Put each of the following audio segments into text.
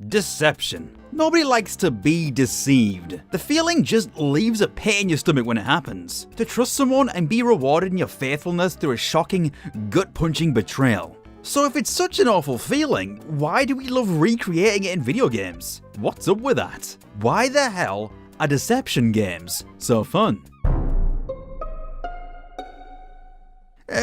Deception. Nobody likes to be deceived. The feeling just leaves a pit in your stomach when it happens. To trust someone and be rewarded in your faithfulness through a shocking, gut-punching betrayal. So if it's such an awful feeling, why do we love recreating it in video games? What's up with that? Why the hell are deception games so fun?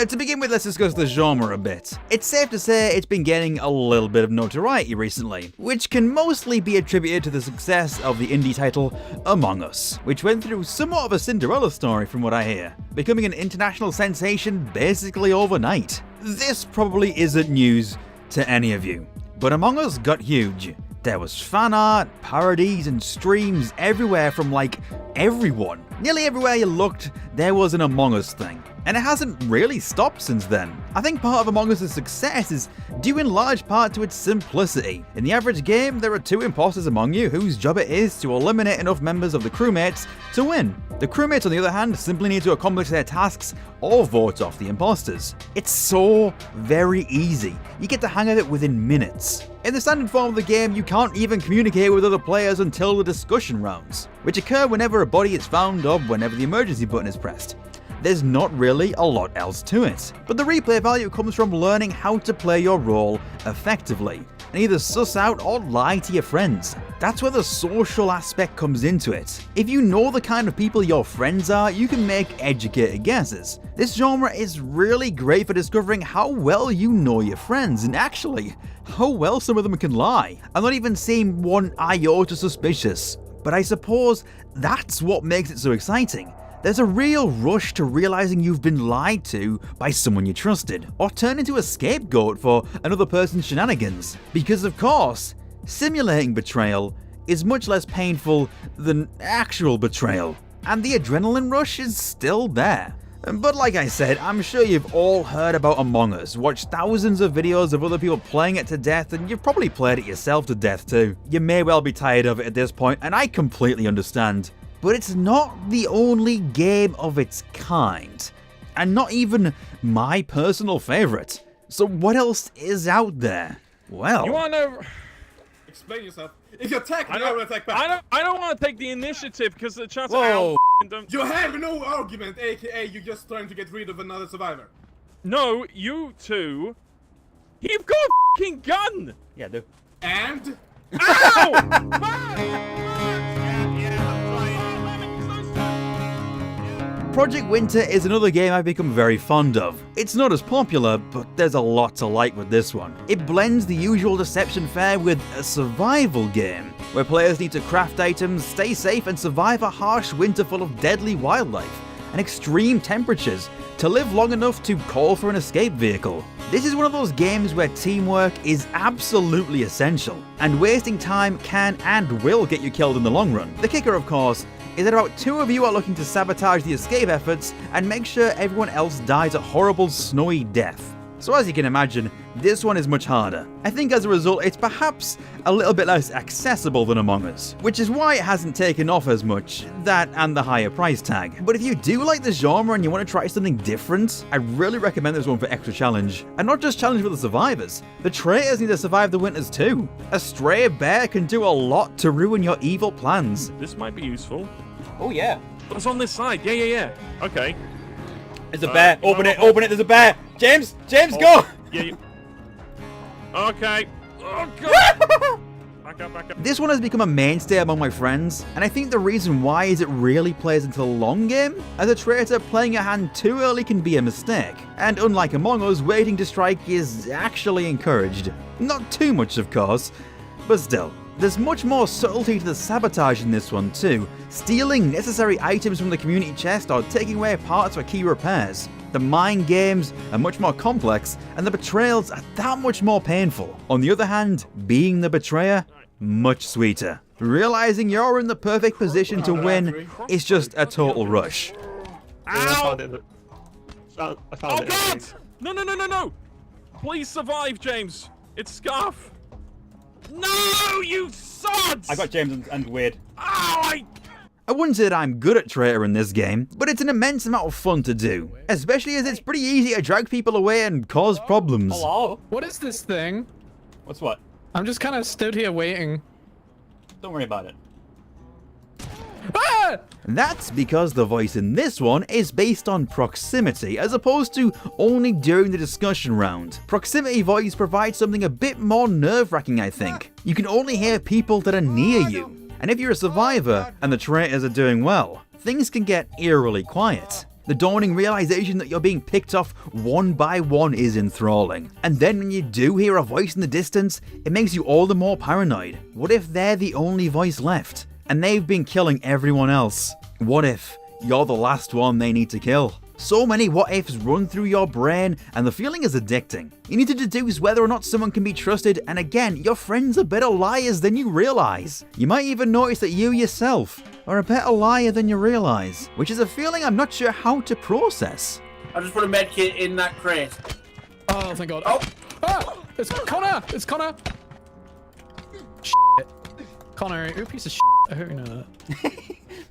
To begin with, let's discuss the genre a bit. It's safe to say it's been getting a little bit of notoriety recently, which can mostly be attributed to the success of the indie title Among Us, which went through somewhat of a Cinderella story from what I hear, becoming an international sensation basically overnight. This probably isn't news to any of you, but Among Us got huge. There was fan art, parodies, and streams everywhere from like everyone. Nearly everywhere you looked, there was an Among Us thing. And it hasn't really stopped since then. I think part of Among Us' success is due in large part to its simplicity. In the average game, there are two imposters among you whose job it is to eliminate enough members of the crewmates to win. The crewmates, on the other hand, simply need to accomplish their tasks or vote off the imposters. It's so very easy. You get the hang of it within minutes. In the standard form of the game, you can't even communicate with other players until the discussion rounds, which occur whenever a body is found or whenever the emergency button is pressed. There's not really a lot else to it. But the replay value comes from learning how to play your role effectively, and either suss out or lie to your friends. That's where the social aspect comes into it. If you know the kind of people your friends are, you can make educated guesses. This genre is really great for discovering how well you know your friends, and actually, how well some of them can lie, and not even seem one iota suspicious. But I suppose that's what makes it so exciting. There's a real rush to realizing you've been lied to by someone you trusted, or turned into a scapegoat for another person's shenanigans. Because of course, simulating betrayal is much less painful than actual betrayal, and the adrenaline rush is still there. But like I said, I'm sure you've all heard about Among Us, watched thousands of videos of other people playing it to death, and you've probably played it yourself to death too. You may well be tired of it at this point, and I completely understand. But it's not the only game of its kind, and not even my personal favourite. So what else is out there? Well... You wanna... Explain yourself. If you attack me, I will attack back. I don't want to take the initiative because the chance Whoa. don't... You have no argument, aka you're just trying to get rid of another survivor. No, you two... You've got a f***ing gun! Yeah, I do. And? Ow! Project Winter is another game I've become very fond of. It's not as popular, but there's a lot to like with this one. It blends the usual deception fare with a survival game, where players need to craft items, stay safe, and survive a harsh winter full of deadly wildlife and extreme temperatures to live long enough to call for an escape vehicle. This is one of those games where teamwork is absolutely essential, and wasting time can and will get you killed in the long run. The kicker, of course, is that about two of you are looking to sabotage the escape efforts and make sure everyone else dies a horrible snowy death. So as you can imagine, this one is much harder. I think as a result, it's perhaps a little bit less accessible than Among Us, which is why it hasn't taken off as much, that and the higher price tag. But if you do like the genre and you want to try something different, I really recommend this one for extra challenge. And not just challenge for the survivors, the traitors need to survive the winters too. A stray bear can do a lot to ruin your evil plans. This might be useful. Oh yeah. What's on this side? Yeah. Okay. There's a bear. Open it. There's a bear. James, go. Yeah. Okay. Oh god. Back up. This one has become a mainstay among my friends, and I think the reason why is it really plays into the long game. As a traitor, playing your hand too early can be a mistake, and unlike Among Us, waiting to strike is actually encouraged. Not too much, of course, but still. There's much more subtlety to the sabotage in this one too, stealing necessary items from the community chest or taking away parts for key repairs. The mind games are much more complex, and the betrayals are that much more painful. On the other hand, being the betrayer, much sweeter. Realizing you're in the perfect position to win is just a total rush. Ow! I found it. God! No! Please survive, James. It's Scarf. No, you sods! I got James and Wade. Ow! I wouldn't say that I'm good at Traitor in this game, but it's an immense amount of fun to do, especially as it's pretty easy to drag people away and cause problems. Hello? What is this thing? What's what? I'm just kind of stood here waiting. Don't worry about it. Ah! That's because the voice in this one is based on proximity, as opposed to only during the discussion round. Proximity voice provides something a bit more nerve-wracking, I think. You can only hear people that are near you. And if you're a survivor and the traitors are doing well, things can get eerily quiet. The dawning realization that you're being picked off one by one is enthralling. And then when you do hear a voice in the distance, it makes you all the more paranoid. What if they're the only voice left? And they've been killing everyone else. What if you're the last one they need to kill? So many what ifs run through your brain, and the feeling is addicting. You need to deduce whether or not someone can be trusted, and again, your friends are better liars than you realize. You might even notice that you yourself are a better liar than you realize, which is a feeling I'm not sure how to process. I just put a medkit in that crate. Oh, thank God. Oh! Ah! It's Connor! It's Connor! Shit. Connor, you're a piece of shit. I hope you know that.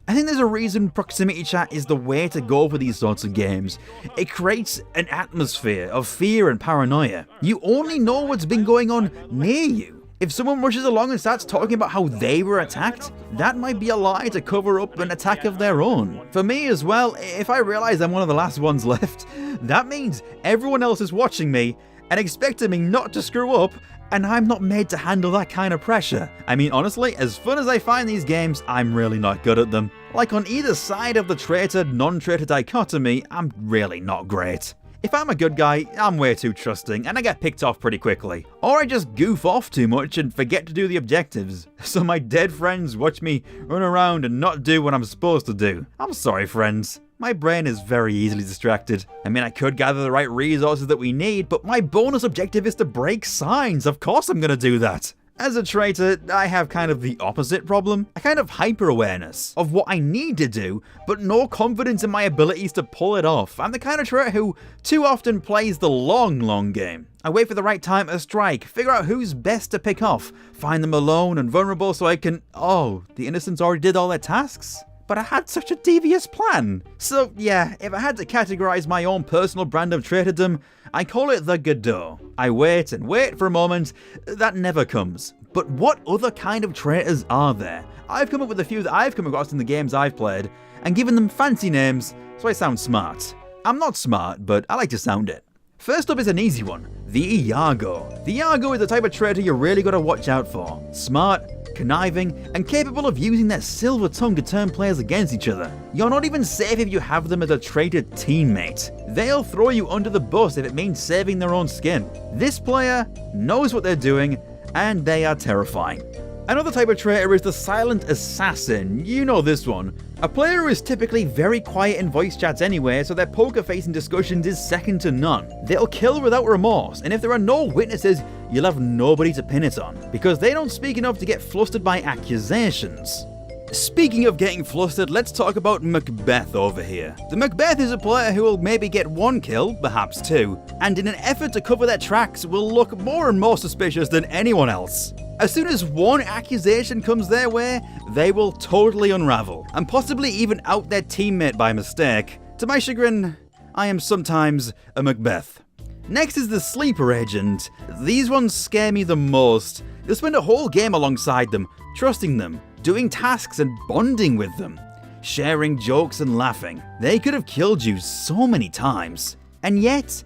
I think there's a reason proximity chat is the way to go for these sorts of games. It creates an atmosphere of fear and paranoia. You only know what's been going on near you. If someone rushes along and starts talking about how they were attacked, that might be a lie to cover up an attack of their own. For me as well, if I realize I'm one of the last ones left, that means everyone else is watching me and expecting me not to screw up, and I'm not made to handle that kind of pressure. I mean, honestly, as fun as I find these games, I'm really not good at them. Like, on either side of the traitor, non-traitor dichotomy, I'm really not great. If I'm a good guy, I'm way too trusting, and I get picked off pretty quickly. Or I just goof off too much and forget to do the objectives. So my dead friends watch me run around and not do what I'm supposed to do. I'm sorry, friends. My brain is very easily distracted. I mean, I could gather the right resources that we need, but my bonus objective is to break signs. Of course I'm gonna do that. As a traitor, I have kind of the opposite problem. A kind of hyper-awareness of what I need to do, but no confidence in my abilities to pull it off. I'm the kind of traitor who too often plays the long game. I wait for the right time to strike, figure out who's best to pick off, find them alone and vulnerable so I can... Oh, the innocents already did all their tasks? But I had such a devious plan. So yeah, if I had to categorize my own personal brand of traitordom, I call it the Godot. I wait and wait for a moment that never comes. But what other kind of traitors are there? I've come up with a few that I've come across in the games I've played, and given them fancy names so I sound smart. I'm not smart, but I like to sound it. First up is an easy one, the Iago. The Iago is the type of traitor you really gotta watch out for. Smart, conniving, and capable of using their silver tongue to turn players against each other. You're not even safe if you have them as a traitor teammate. They'll throw you under the bus if it means saving their own skin. This player knows what they're doing, and they are terrifying. Another type of traitor is the silent assassin. You know this one. A player who is typically very quiet in voice chats anyway, so their poker face in discussions is second to none. They'll kill without remorse, and if there are no witnesses, you'll have nobody to pin it on, because they don't speak enough to get flustered by accusations. Speaking of getting flustered, let's talk about Macbeth over here. The Macbeth is a player who will maybe get one kill, perhaps two, and in an effort to cover their tracks will look more and more suspicious than anyone else. As soon as one accusation comes their way, they will totally unravel, and possibly even out their teammate by mistake. To my chagrin, I am sometimes a Macbeth. Next is the sleeper agent. These ones scare me the most. You'll spend a whole game alongside them, trusting them, doing tasks and bonding with them, sharing jokes and laughing. They could have killed you so many times, and yet,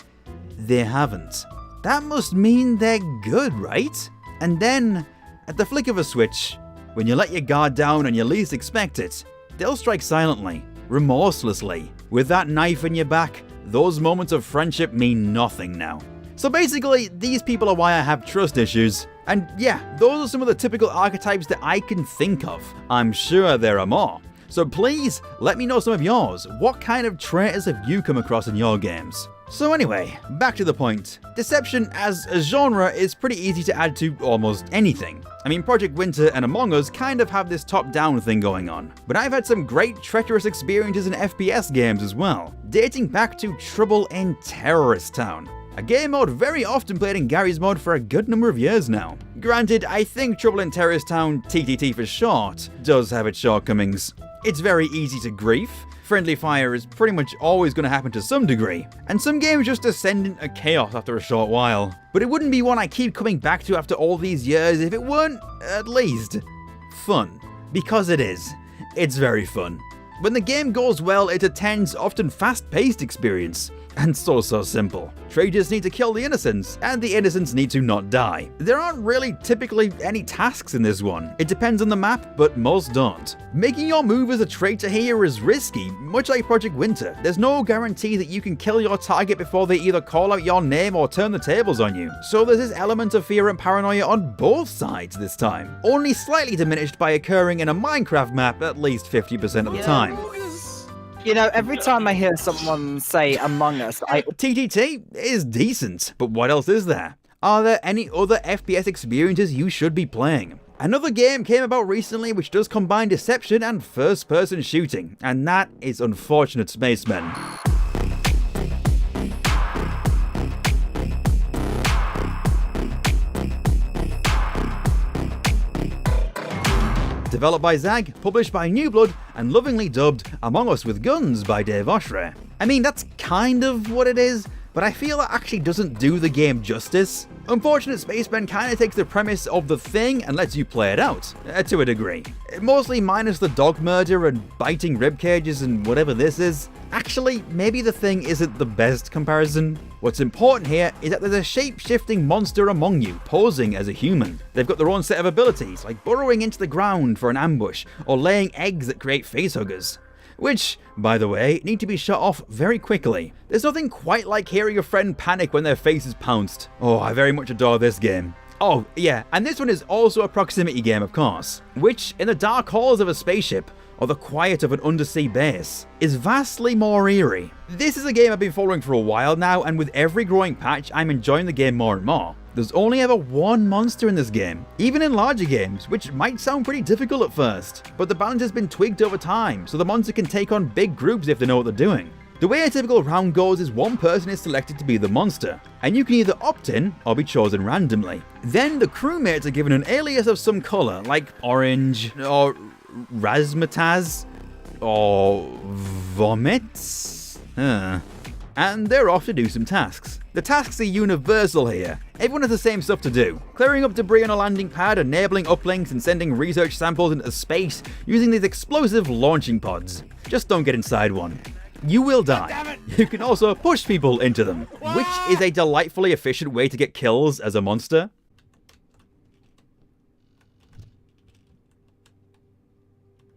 they haven't. That must mean they're good, right? And then, at the flick of a switch, when you let your guard down and you least expect it, they'll strike silently, remorselessly. With that knife in your back, those moments of friendship mean nothing now. So basically, these people are why I have trust issues. And yeah, those are some of the typical archetypes that I can think of. I'm sure there are more. So please, let me know some of yours. What kind of traitors have you come across in your games? So anyway, back to the point. Deception as a genre is pretty easy to add to almost anything. I mean, Project Winter and Among Us kind of have this top-down thing going on. But I've had some great treacherous experiences in FPS games as well, dating back to Trouble in Terrorist Town. a game mode very often played in Gary's mod for a good number of years now. Granted, I think Trouble in Terrorist Town, TTT for short, does have its shortcomings. It's very easy to grief, friendly fire is pretty much always going to happen to some degree, and some games just descend into chaos after a short while. But it wouldn't be one I keep coming back to after all these years if it weren't, at least, fun. Because it is. It's very fun. When the game goes well, it's a tense, often fast-paced experience. And so simple. Traitors need to kill the innocents, and the innocents need to not die. There aren't really typically any tasks in this one. It depends on the map, but most don't. Making your move as a traitor here is risky, much like Project Winter. There's no guarantee that you can kill your target before they either call out your name or turn the tables on you. So there's this element of fear and paranoia on both sides this time. Only slightly diminished by occurring in a Minecraft map at least 50% of the time. You know, every time I hear someone say Among Us, TTT is decent, but what else is there? Are there any other FPS experiences you should be playing? Another game came about recently which does combine deception and first-person shooting, and that is Unfortunate Spacemen. Developed by Zag, published by New Blood, and lovingly dubbed Among Us with Guns by Dave Oshry. I mean, that's kind of what it is, but I feel that actually doesn't do the game justice. Unfortunate Spacemen kind of takes the premise of The Thing and lets you play it out, to a degree. Mostly minus the dog murder and biting rib cages and whatever this is. Actually, maybe The Thing isn't the best comparison. What's important here is that there's a shape-shifting monster among you, posing as a human. They've got their own set of abilities, like burrowing into the ground for an ambush, or laying eggs that create facehuggers. Which, by the way, need to be shut off very quickly. There's nothing quite like hearing a friend panic when their face is pounced. Oh, I very much adore this game. Oh, yeah, and this one is also a proximity game, of course, which, in the dark halls of a spaceship, or the quiet of an undersea base, is vastly more eerie. This is a game I've been following for a while now, and with every growing patch, I'm enjoying the game more and more. There's only ever one monster in this game, even in larger games, which might sound pretty difficult at first, but the balance has been tweaked over time, so the monster can take on big groups if they know what they're doing. The way a typical round goes is one person is selected to be the monster, and you can either opt in or be chosen randomly. Then the crewmates are given an alias of some colour, like orange, or razzmatazz, or vomit, and they're off to do some tasks. The tasks are universal here. Everyone has the same stuff to do. Clearing up debris on a landing pad, enabling uplinks, and sending research samples into space using these explosive launching pods. Just don't get inside one. You will die. You can also push people into them, which is a delightfully efficient way to get kills as a monster.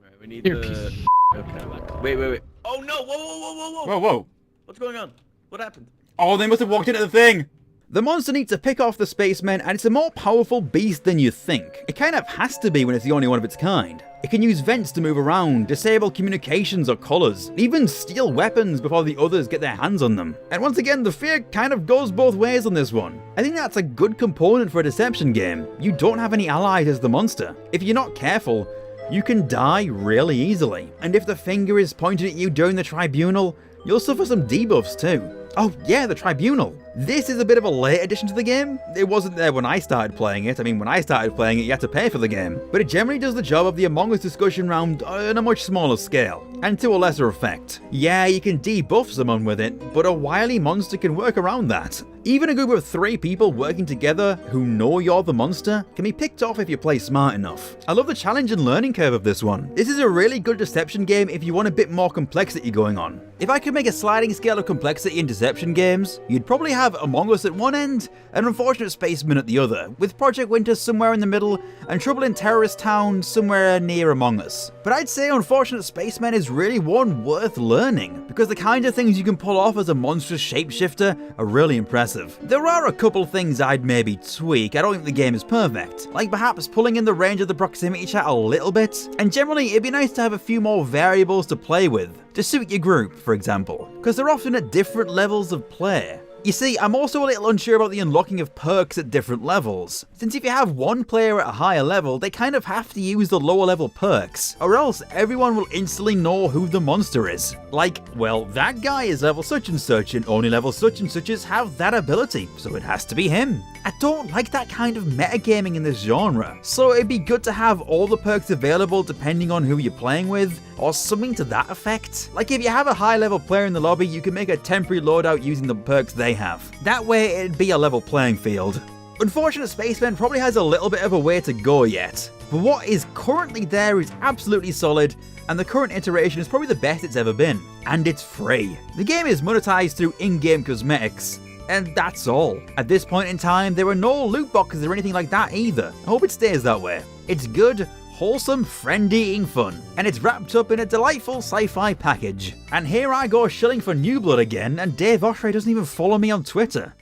Right, we need Earpiece. the... Okay. Wait. Oh no! Whoa! Whoa. What's going on? What happened? Oh, they must have walked into the thing. The monster needs to pick off the spacemen, and it's a more powerful beast than you think. It kind of has to be when it's the only one of its kind. It can use vents to move around, disable communications or colours, even steal weapons before the others get their hands on them. And once again, the fear kind of goes both ways on this one. I think that's a good component for a deception game. You don't have any allies as the monster. If you're not careful, you can die really easily. And if the finger is pointed at you during the tribunal, you'll suffer some debuffs too. Oh yeah, the Tribunal. This is a bit of a late addition to the game. It wasn't there when I started playing it. I mean, when I started playing it, you had to pay for the game. But it generally does the job of the Among Us discussion round on a much smaller scale, and to a lesser effect. Yeah, you can debuff someone with it, but a wily monster can work around that. Even a group of 3 people working together who know you're the monster can be picked off if you play smart enough. I love the challenge and learning curve of this one. This is a really good deception game if you want a bit more complexity going on. If I could make a sliding scale of complexity in deception games, you'd probably have Among Us at one end and Unfortunate Spacemen at the other, with Project Winter somewhere in the middle and Trouble in Terrorist Town somewhere near Among Us. But I'd say Unfortunate Spacemen is really one worth learning, because the kind of things you can pull off as a monstrous shapeshifter are really impressive. There are a couple things I'd maybe tweak. I don't think the game is perfect, like perhaps pulling in the range of the proximity chat a little bit, and generally it'd be nice to have a few more variables to play with, to suit your group, for example, because they're often at different levels of play. You see, I'm also a little unsure about the unlocking of perks at different levels, since if you have one player at a higher level, they kind of have to use the lower level perks, or else everyone will instantly know who the monster is. Like, well, that guy is level such and only level such and suches have that ability, so it has to be him. I don't like that kind of metagaming in this genre, so it'd be good to have all the perks available depending on who you're playing with, or something to that effect. Like if you have a high level player in the lobby, you can make a temporary loadout using the perks they have. That way it'd be a level playing field. Unfortunate Spacemen probably has a little bit of a way to go yet, but what is currently there is absolutely solid, and the current iteration is probably the best it's ever been, and it's free. The game is monetized through in-game cosmetics, and that's all. At this point in time, there are no loot boxes or anything like that either. I hope it stays that way. It's good, wholesome, friend-eating fun, and it's wrapped up in a delightful sci-fi package. And here I go shilling for New Blood again, and Dave Oshray doesn't even follow me on Twitter.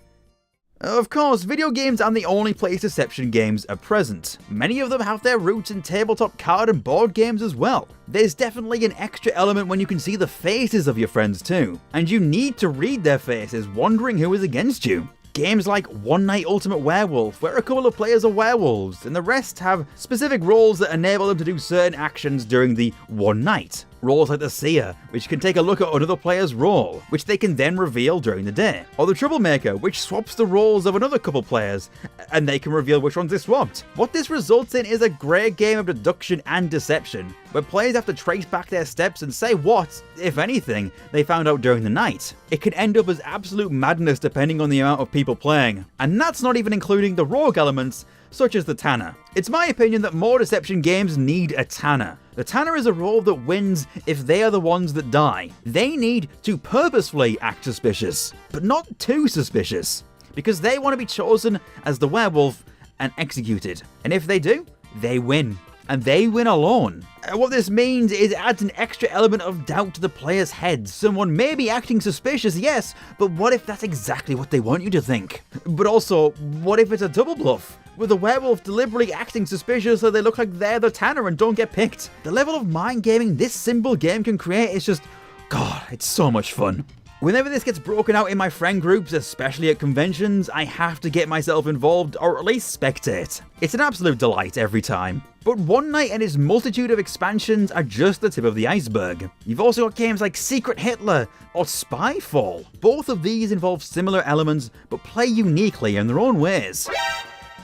Of course, video games aren't the only place deception games are present. Many of them have their roots in tabletop card and board games as well. There's definitely an extra element when you can see the faces of your friends too, and you need to read their faces, wondering who is against you. Games like One Night Ultimate Werewolf, where a couple of players are werewolves, and the rest have specific roles that enable them to do certain actions during the one night. Roles like the Seer, which can take a look at another player's role, which they can then reveal during the day. Or the Troublemaker, which swaps the roles of another couple players, and they can reveal which ones they swapped. What this results in is a great game of deduction and deception, where players have to trace back their steps and say what, if anything, they found out during the night. It can end up as absolute madness depending on the amount of people playing, and that's not even including the rogue elements, such as the Tanner. It's my opinion that more deception games need a Tanner. The Tanner is a role that wins if they are the ones that die. They need to purposefully act suspicious, but not too suspicious, because they want to be chosen as the werewolf and executed. And if they do, they win. And they win alone. What this means is it adds an extra element of doubt to the player's head. Someone may be acting suspicious, yes, but what if that's exactly what they want you to think? But also, what if it's a double bluff? With the werewolf deliberately acting suspicious so they look like they're the Tanner and don't get picked. The level of mind gaming this simple game can create is just, God, it's so much fun. Whenever this gets broken out in my friend groups, especially at conventions, I have to get myself involved or at least spectate. It's an absolute delight every time. But One Night and its multitude of expansions are just the tip of the iceberg. You've also got games like Secret Hitler or Spyfall. Both of these involve similar elements but play uniquely in their own ways.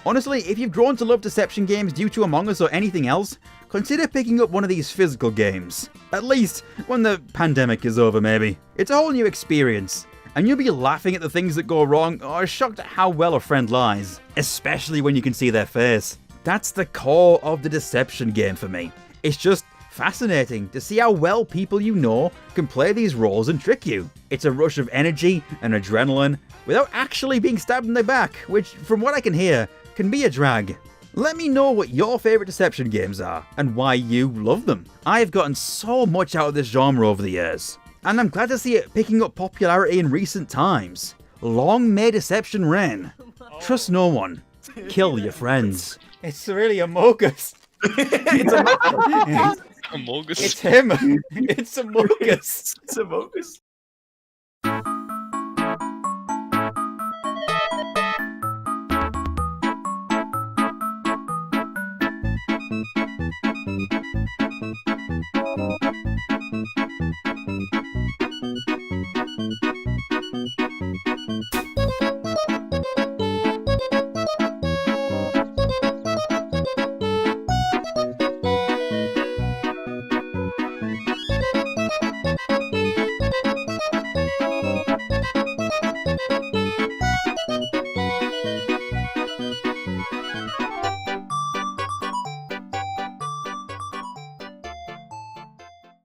Honestly, if you've grown to love deception games due to Among Us or anything else, consider picking up one of these physical games. At least when the pandemic is over, maybe. It's a whole new experience, and you'll be laughing at the things that go wrong or shocked at how well a friend lies, especially when you can see their face. That's the core of the deception game for me. It's just fascinating to see how well people you know can play these roles and trick you. It's a rush of energy and adrenaline without actually being stabbed in the back, which, from what I can hear, can be a drag. Let me know what your favourite deception games are, and why you love them. I've gotten so much out of this genre over the years, and I'm glad to see it picking up popularity in recent times. Long may deception reign. Trust no one. Kill your friends. It's really Amogus. It's Amogus. Amogus. It's him. It's Amogus. It's a bogus.